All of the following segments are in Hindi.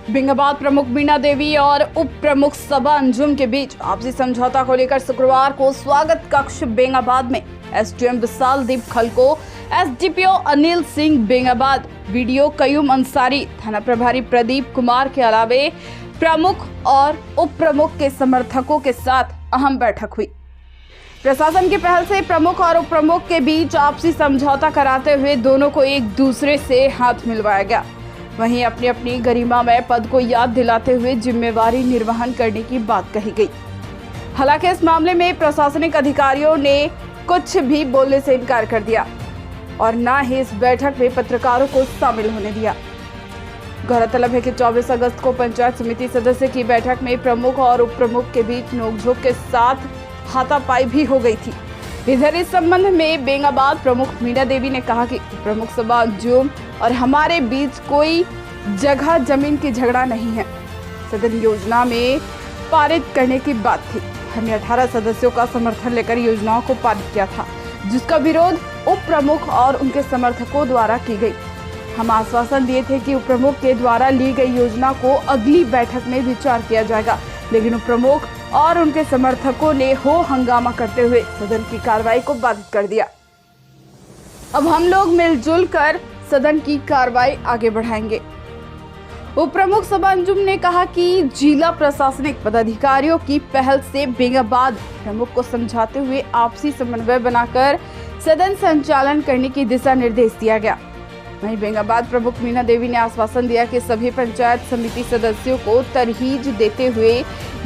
बेंगाबाद प्रमुख मीना देवी और उप प्रमुख सबा अंजुम के बीच आपसी समझौता को लेकर शुक्रवार को स्वागत कक्ष बेंगाबाद में एसडीएम विशाल दीप खलको, एसडीपीओ अनिल सिंह बेंगाबाद, वीडियो कयूम अंसारी, थाना प्रभारी प्रदीप कुमार के अलावे प्रमुख और उप प्रमुख के समर्थकों के साथ अहम बैठक हुई। प्रशासन की पहल से प्रमुख और उप प्रमुख के बीच आपसी समझौता कराते हुए दोनों को एक दूसरे से हाथ मिलवाया गया। वहीं अपनी अपनी गरिमामय पद को याद दिलाते हुए जिम्मेवारी निर्वहन करने की बात कही गई। हालांकि इस मामले में प्रशासनिक अधिकारियों ने कुछ भी बोलने से इनकार कर दिया और न ही इस बैठक में पत्रकारों को शामिल होने दिया। गौरतलब है कि 24 अगस्त को पंचायत समिति सदस्य की बैठक में प्रमुख और उप प्रमुख के बीच नोकझोंक के साथ हाथापाई भी हो गई थी। इधर इस संबंध में बेंगाबाद प्रमुख मीना देवी ने कहा कि प्रमुख सबा अंजुम और हमारे बीच कोई जगह जमीन की झगड़ा नहीं है। सदन योजना में पारित करने की बात थी। हमने 18 सदस्यों का समर्थन लेकर योजनाओं को पारित किया था, जिसका विरोध उप प्रमुख और उनके समर्थकों द्वारा की गई। हम आश्वासन दिए थे कि उप प्रमुख के द्वारा ली गई योजना को अगली बैठक में विचार किया जाएगा, लेकिन उप प्रमुख और उनके समर्थकों ने हो हंगामा करते हुए सदन की कार्रवाई को बाधित कर दिया। अब हम लोग मिलजुल कर सदन की कार्रवाई आगे बढ़ाएंगे। उप प्रमुख सबा अंजुम ने कहा कि जिला प्रशासनिक पदाधिकारियों की पहल से बेंगाबाद प्रमुख को समझाते हुए आपसी समन्वय बनाकर सदन संचालन करने की दिशा निर्देश दिया गया। वहीं बेंगाबाद प्रमुख मीना देवी ने आश्वासन दिया कि सभी पंचायत समिति सदस्यों को तरहीज देते हुए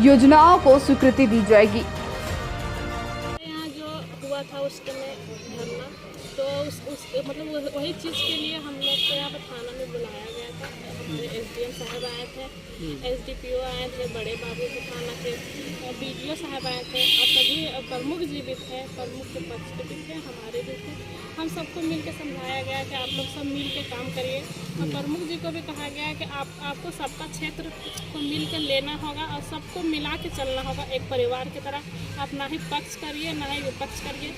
योजनाओं को स्वीकृति दी जाएगी। यहाँ जो हुआ था उसके में धरना, तो उस मतलब वही चीज़ के लिए हम लोग को यहाँ पर थाना में बुलाया गया था। हमारे एसडीएम साहब आए थे, एसडीपीओ आए थे, बड़े बाबू थे थाना के, बीडीओ साहब आए थे और सभी प्रमुख जी भी थे, प्रमुख के पक्ष के भी थे, हमारे भी थे। हम सबको मिल के समझाया गया कि आप लोग सब मिल के काम करिए और प्रमुख जी को भी कहा गया कि आपको सबका क्षेत्र को मिल के लेना होगा और सबको मिला के चलना होगा एक परिवार की तरह। आप ना ही पक्ष करिए ना ही विपक्ष करिए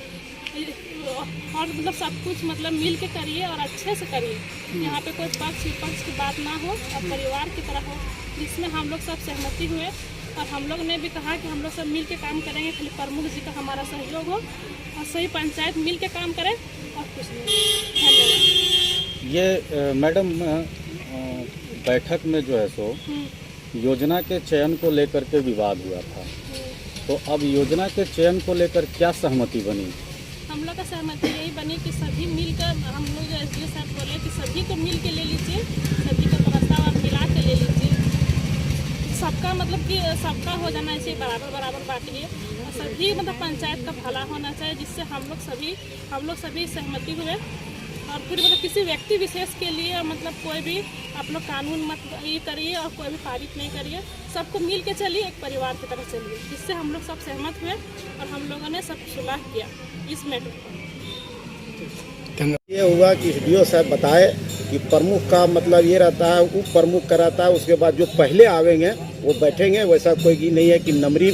और मतलब सब कुछ मतलब मिल के करिए और अच्छे से करिए। यहाँ पे कोई पक्ष विपक्ष की बात ना हो और परिवार की तरह हो, जिसमें हम लोग सब सहमति हुए और हम लोग ने भी कहा कि हम लोग सब मिल के काम करेंगे, खाली प्रमुख जी का हमारा सहयोग हो और सही पंचायत मिल के काम करें और कुछ नहीं। धन्यवाद। ये मैडम बैठक में जो है सो योजना के चयन को लेकर के विवाद हुआ था, तो अब योजना के चयन को लेकर क्या सहमति बनी? हम लोग का सहमति यही बनी कि सभी मिलकर, हम लोग जो एसडीओ साहब बोले कि सभी को मिल के ले लीजिए, सभी का प्रस्ताव आप मिला के ले लीजिए, सबका मतलब कि सबका हो जाना चाहिए, बराबर बराबर बांटिए, सभी मतलब पंचायत का भला होना चाहिए, जिससे हम लोग सभी सहमति हुए। और फिर मतलब किसी व्यक्ति विशेष के लिए मतलब कोई भी आप लोग कानून मत ये करिए और कोई भी पारित नहीं करिए, सबको मिल के चलिए, एक परिवार की तरह चलिए, जिससे हम लोग सब सहमत हुए और हम लोगों ने सब सुलह किया इस मैटर पर। ये हुआ कि एसडीओ साहब बताए कि प्रमुख का मतलब ये रहता है, उप प्रमुख का रहता है, उसके बाद जो पहले आवेंगे वो बैठेंगे। वैसा कोई नहीं है कि नमरी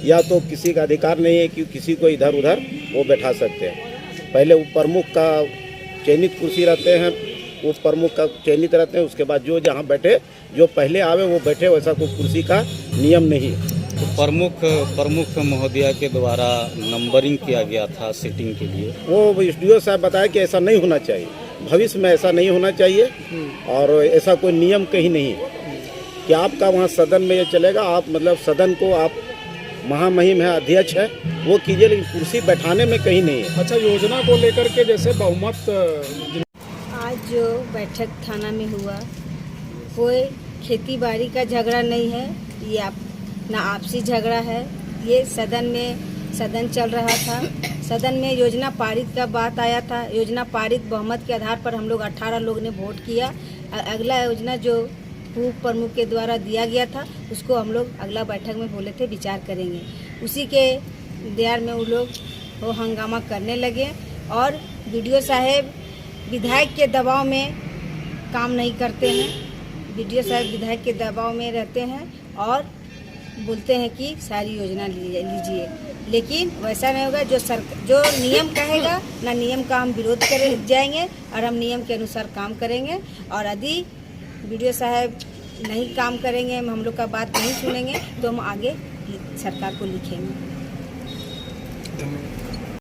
या तो किसी का अधिकार नहीं है कि किसी को इधर उधर वो बैठा सकते हैं। पहले उप प्रमुख का चयनित कुर्सी रहते हैं, उप प्रमुख का चयनित रहते हैं, उसके बाद जो जहाँ बैठे जो पहले आवे वो बैठे, वैसा कोई कुर्सी का नियम नहीं है। तो प्रमुख महोदया के द्वारा नंबरिंग किया गया था सीटिंग के लिए, वो एसडीओ साहब बताया कि ऐसा नहीं होना चाहिए, भविष्य में ऐसा नहीं होना चाहिए और ऐसा कोई नियम कहीं नहीं है कि आपका वहाँ सदन में ये चलेगा। आप मतलब सदन को आप महामहिम है, अध्यक्ष है, वो कीजिए, लेकिन कुर्सी बैठाने में कहीं नहीं है। अच्छा, योजना को लेकर के जैसे बहुमत आज जो बैठक थाना में हुआ, कोई खेती बाड़ी का झगड़ा नहीं है, ये ना आपसी झगड़ा है। ये सदन चल रहा था, सदन में योजना पारित का बात आया था। योजना पारित बहुमत के आधार पर हम लोग 18 लोग ने वोट किया। अगला योजना जो उप प्रमुख के द्वारा दिया गया था उसको हम लोग अगला बैठक में बोले थे विचार करेंगे। उसी के देर में वो लोग वो हंगामा करने लगे और बीडीओ साहब विधायक के दबाव में काम नहीं करते हैं। बीडीओ साहब विधायक के दबाव में रहते हैं और बोलते हैं कि सारी योजना लीजिए, लेकिन वैसा नहीं होगा। जो नियम कहेगा ना, नियम का हम विरोध कर जाएंगे और हम नियम के अनुसार काम करेंगे। और यदि बीडीओ साहब नहीं काम करेंगे, हम लोग का बात नहीं सुनेंगे तो हम आगे सरकार को लिखेंगे।